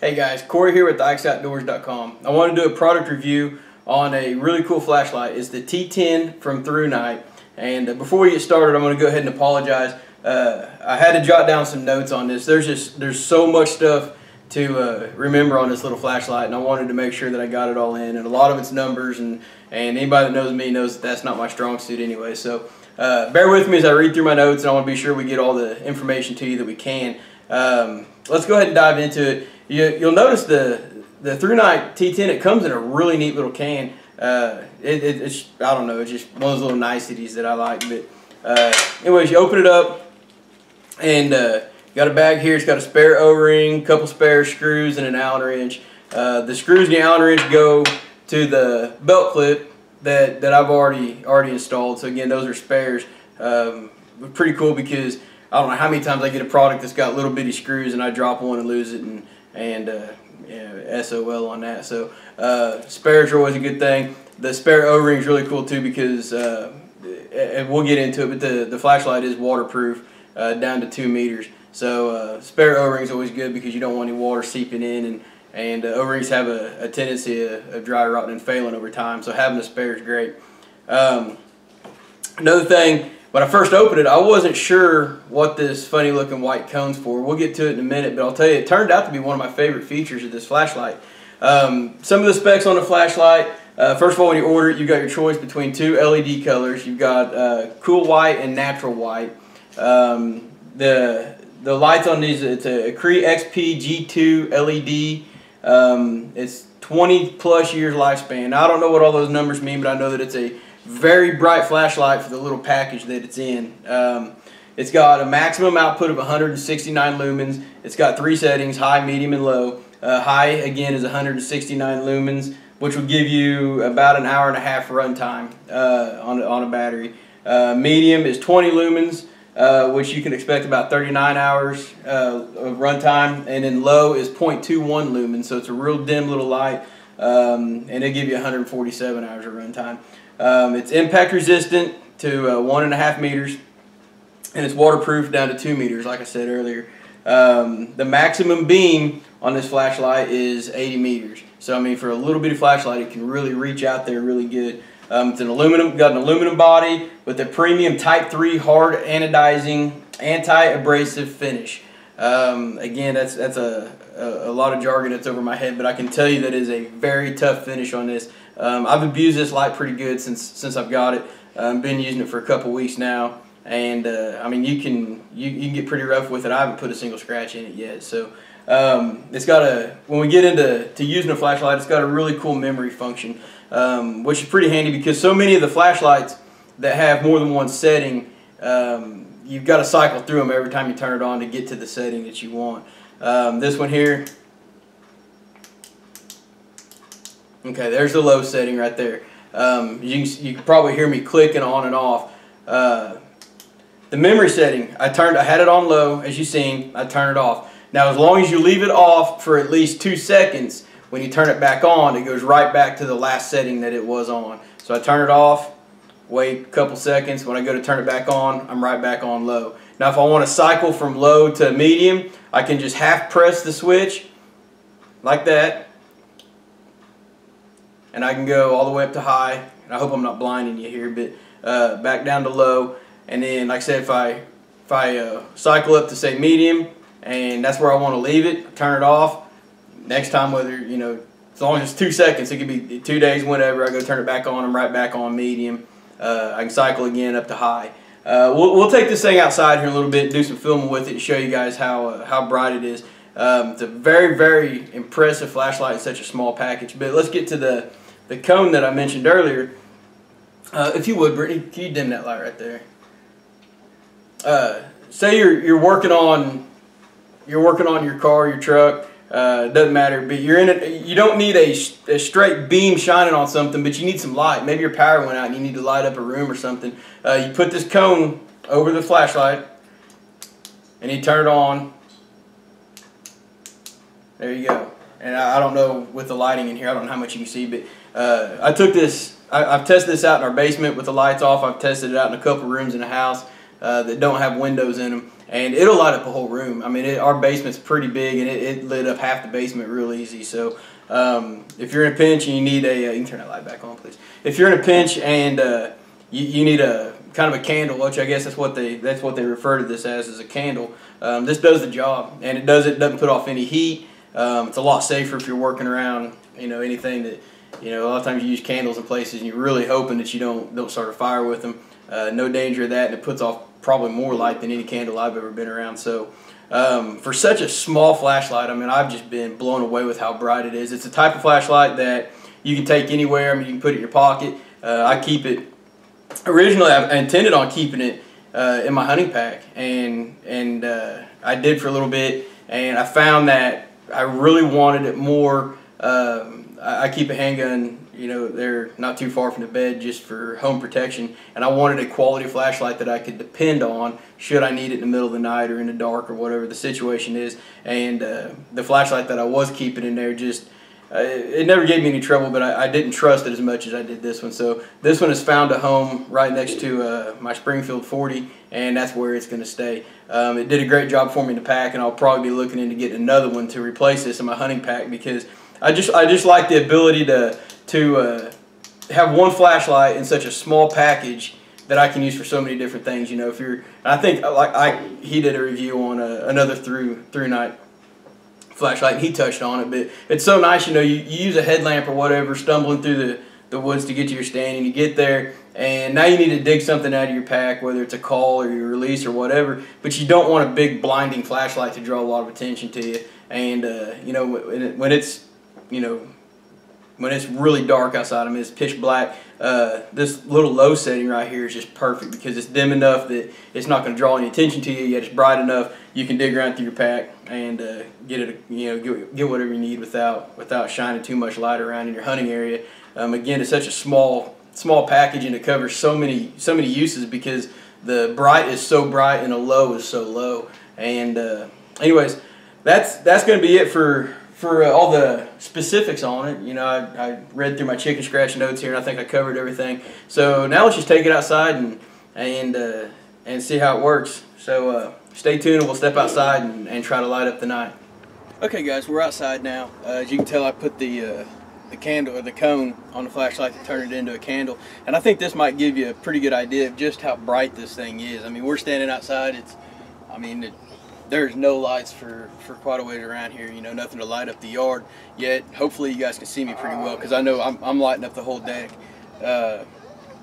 Hey guys, Corey here with IXOutdoors.com. I want to do a product review on a really cool flashlight. It's the T10 from Thrunite. And before we get started, I'm going to go ahead and apologize. I had to jot down some notes on this. There's so much stuff to remember on this little flashlight, and I wanted to make sure that I got it all in. And a lot of it's numbers, and anybody that knows me knows that that's not my strong suit anyway. So bear with me as I read through my notes, and I want to be sure we get all the information to you that we can. Let's go ahead and dive into it. You'll notice the Thrunite T10, it comes in a really neat little can. It's I don't know, it's just one of those little niceties that I like. But anyways, you open it up, and you got a bag here. It's got a spare O-ring, couple spare screws, and an Allen wrench. The screws and the Allen wrench go to the belt clip that I've already installed. So again, those are spares. Pretty cool because I don't know how many times I get a product that's got little bitty screws and I drop one and lose it, and yeah, SOL on that. So spares are always a good thing. The spare O-ring is really cool too because and we'll get into it, but the flashlight is waterproof down to 2 meters. So spare O-ring is always good because you don't want any water seeping in, and O-rings have a tendency of dry rotting and failing over time. So having a spare is great. Another thing, when I first opened it, I wasn't sure what this funny looking white cone's for. We'll get to it in a minute, but I'll tell you, it turned out to be one of my favorite features of this flashlight. Some of the specs on the flashlight, first of all, when you order it, you've got your choice between 2 LED colors. You've got cool white and natural white. The lights on these, it's a Cree XP G2 LED. It's 20 plus years lifespan. Now, I don't know what all those numbers mean, but I know that it's a very bright flashlight for the little package that it's in. It's got a maximum output of 169 lumens. It's got 3 settings, high, medium, and low. High, again, is 169 lumens, which will give you about an hour and a half run time on a battery. Medium is 20 lumens, which you can expect about 39 hours of run time. And then low is 0.21 lumens, so it's a real dim little light, and it'll give you 147 hours of run time. It's impact resistant to 1.5 meters, and it's waterproof down to 2 meters, like I said earlier. The maximum beam on this flashlight is 80 meters. So I mean, for a little bitty flashlight, it can really reach out there really good. It's an got an aluminum body with a premium Type 3 hard anodizing anti-abrasive finish. Again, that's a lot of jargon that's over my head, but I can tell you that it is a very tough finish on this. I've abused this light pretty good since I've got it. Been using it for a couple weeks now, and I mean, you can get pretty rough with it. I haven't put a single scratch in it yet. So it's got when we get into using a flashlight, it's got a really cool memory function, which is pretty handy because so many of the flashlights that have more than one setting, you've got to cycle through them every time you turn it on to get to the setting that you want. This one here, okay, there's the low setting right there. You can probably hear me clicking on and off. The memory setting, I had it on low, as you've seen. I turn it off. Now, as long as you leave it off for at least 2 seconds, when you turn it back on, it goes right back to the last setting that it was on. So I turn it off, wait a couple seconds. When I go to turn it back on, I'm right back on low. Now, if I want to cycle from low to medium, I can just half press the switch like that, and I can go all the way up to high. And I hope I'm not blinding you here, but back down to low. And then, like I said, if I cycle up to say medium, and that's where I want to leave it, turn it off. Next time, whether, you know, as long as it's 2 seconds, it could be 2 days, whenever, I go turn it back on, I'm right back on medium. I can cycle again up to high. We'll take this thing outside here a little bit and do some filming with it and show you guys how bright it is. It's a very, very impressive flashlight in such a small package. But let's get to the cone that I mentioned earlier. If you would, Brittany, can you dim that light right there? Say you're working on your car, your truck. Doesn't matter, but you're in it. You don't need a straight beam shining on something, but you need some light. Maybe your power went out and you need to light up a room or something. You put this cone over the flashlight, and you turn it on. There you go. And I don't know with the lighting in here, I don't know how much you can see, but I took this. I've tested this out in our basement with the lights off. I've tested it out in a couple rooms in the house that don't have windows in them. and it'll light up a whole room. I mean, our basement's pretty big, and it lit up half the basement real easy. So if you're in a pinch and you need a, you can turn that light back on, please. If you're in a pinch and you need a kind of a candle, which I guess that's what they refer to this as a candle. This does the job, and it doesn't put off any heat. It's a lot safer if you're working around, anything that, a lot of times you use candles in places and you're really hoping that you don't start a fire with them. No danger of that, and it puts off probably more light than any candle I've ever been around. So for such a small flashlight, I mean, I've just been blown away with how bright it is. It's a type of flashlight that you can take anywhere. I mean, you can put it in your pocket. I keep it, originally I intended on keeping it in my hunting pack, and I did for a little bit, and I found that I really wanted it more. I keep a handgun, they're not too far from the bed just for home protection, and I wanted a quality flashlight that I could depend on should I need it in the middle of the night or in the dark or whatever the situation is. And the flashlight that I was keeping in there just, it never gave me any trouble, but I didn't trust it as much as I did this one. So this one has found a home right next to my Springfield 40, and that's where it's going to stay. It did a great job for me in the pack, and I'll probably be looking into getting another one to replace this in my hunting pack, because I just like the ability to have one flashlight in such a small package that I can use for so many different things. If you're, and I think he did a review on another Thrunite flashlight, and he touched on it, but it's so nice, you use a headlamp or whatever, stumbling through the woods to get to your stand, and you get there, and now you need to dig something out of your pack, whether it's a call or your release or whatever, but you don't want a big blinding flashlight to draw a lot of attention to you. And when it's really dark outside, I mean, it's pitch black, this little low setting right here is just perfect, because it's dim enough that it's not going to draw any attention to you, yet it's bright enough you can dig around through your pack and get whatever you need without shining too much light around in your hunting area. Again, it's such a small package, and it covers so many uses, because the bright is so bright and the low is so low. And anyways, that's going to be it for all the specifics on it. I read through my chicken scratch notes here, and I think I covered everything. So now let's just take it outside and see how it works. So stay tuned, and we'll step outside and try to light up the night. Okay, guys, we're outside now. As you can tell, I put the candle or the cone on the flashlight to turn it into a candle, and I think this might give you a pretty good idea of just how bright this thing is. I mean, we're standing outside. There's no lights for quite a ways around here, nothing to light up the yard, yet hopefully you guys can see me pretty well, because I know I'm lighting up the whole deck.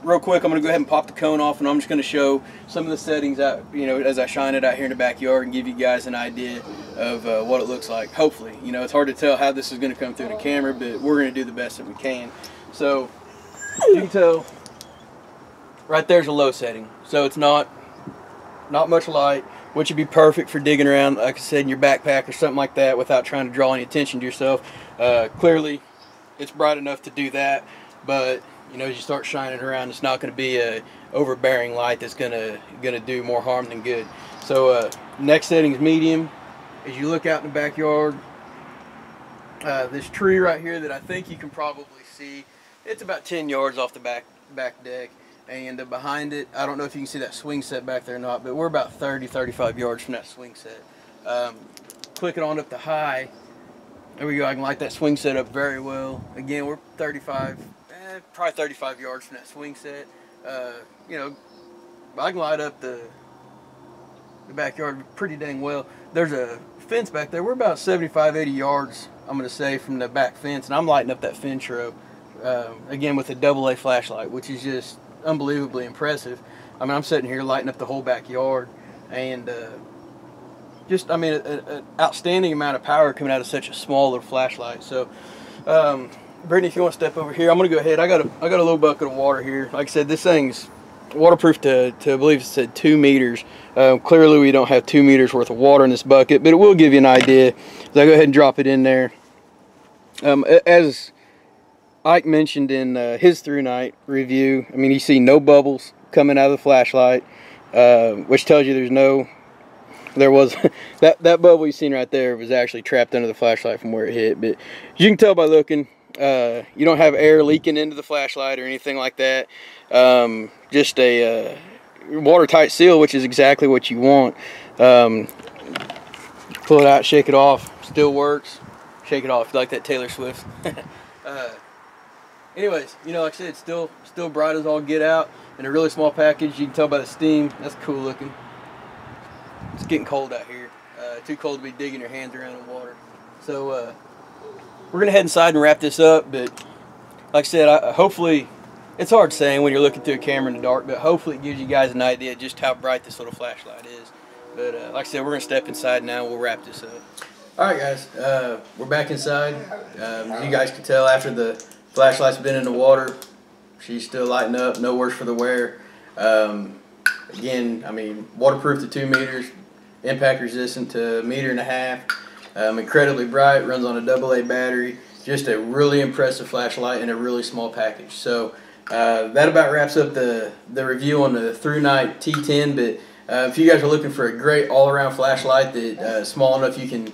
Real quick, I'm going to go ahead and pop the cone off, and I'm just going to show some of the settings out, as I shine it out here in the backyard, and give you guys an idea of what it looks like. Hopefully, it's hard to tell how this is going to come through the camera, but we're going to do the best that we can. So you can tell right there's a low setting, so it's not much light, which would be perfect for digging around, like I said, in your backpack or something like that, without trying to draw any attention to yourself. Clearly, it's bright enough to do that, but as you start shining around, it's not going to be a overbearing light that's gonna do more harm than good. So next setting is medium. As you look out in the backyard, this tree right here that I think you can probably see, it's about 10 yards off the back deck. And behind it, I don't know if you can see that swing set back there or not, but we're about 30-35 yards from that swing set. Click it on up to high. There we go. I can light that swing set up very well. Again, we're probably 35 yards from that swing set. I can light up the backyard pretty dang well. There's a fence back there. We're about 75-80 yards, I'm going to say, from the back fence, and I'm lighting up that fence row, again, with a AA flashlight, which is just unbelievably impressive. I mean, I'm sitting here lighting up the whole backyard, and an outstanding amount of power coming out of such a small little flashlight. So Brittany, if you want to step over here, I'm going to go ahead. I got a little bucket of water here. Like I said, this thing's waterproof to I believe it said 2 meters. Clearly we don't have 2 meters worth of water in this bucket, but it will give you an idea. So I go ahead and drop it in there. As Ike mentioned in his Thrunite review, I mean, you see no bubbles coming out of the flashlight, which tells you there was that bubble you seen right there was actually trapped under the flashlight from where it hit. But as you can tell by looking, you don't have air leaking into the flashlight or anything like that. Just a watertight seal, which is exactly what you want. Pull it out, shake it off, still works. Shake it off, like that Taylor Swift. Anyways, you know, like I said, it's still bright as all get out. In a really small package, you can tell by the steam. That's cool looking. It's getting cold out here. Too cold to be digging your hands around in water. So we're gonna head inside and wrap this up. But like I said, hopefully, it's hard saying when you're looking through a camera in the dark, but hopefully it gives you guys an idea just how bright this little flashlight is. But like I said, we're gonna step inside now and we'll wrap this up. All right, guys, we're back inside. As you guys can tell, after the flashlight's been in the water, she's still lighting up, no worse for the wear. Again, I mean, waterproof to 2 meters, impact resistant to 1.5 meters, incredibly bright, runs on a AA battery, just a really impressive flashlight in a really small package. So that about wraps up the review on the Thrunite T10, but if you guys are looking for a great all-around flashlight that's small enough you can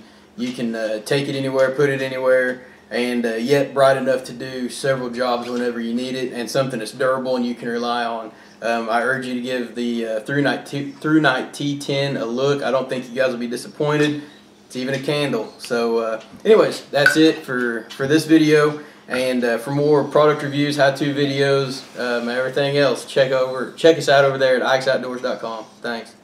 take it anywhere, put it anywhere, and yet bright enough to do several jobs whenever you need it, and something that's durable and you can rely on, I urge you to give the Thrunite T10 a look. I don't think you guys will be disappointed. It's even a candle. So anyways, that's it for this video. And for more product reviews, how-to videos, everything else, check us out over there at ikesoutdoors.com. Thanks.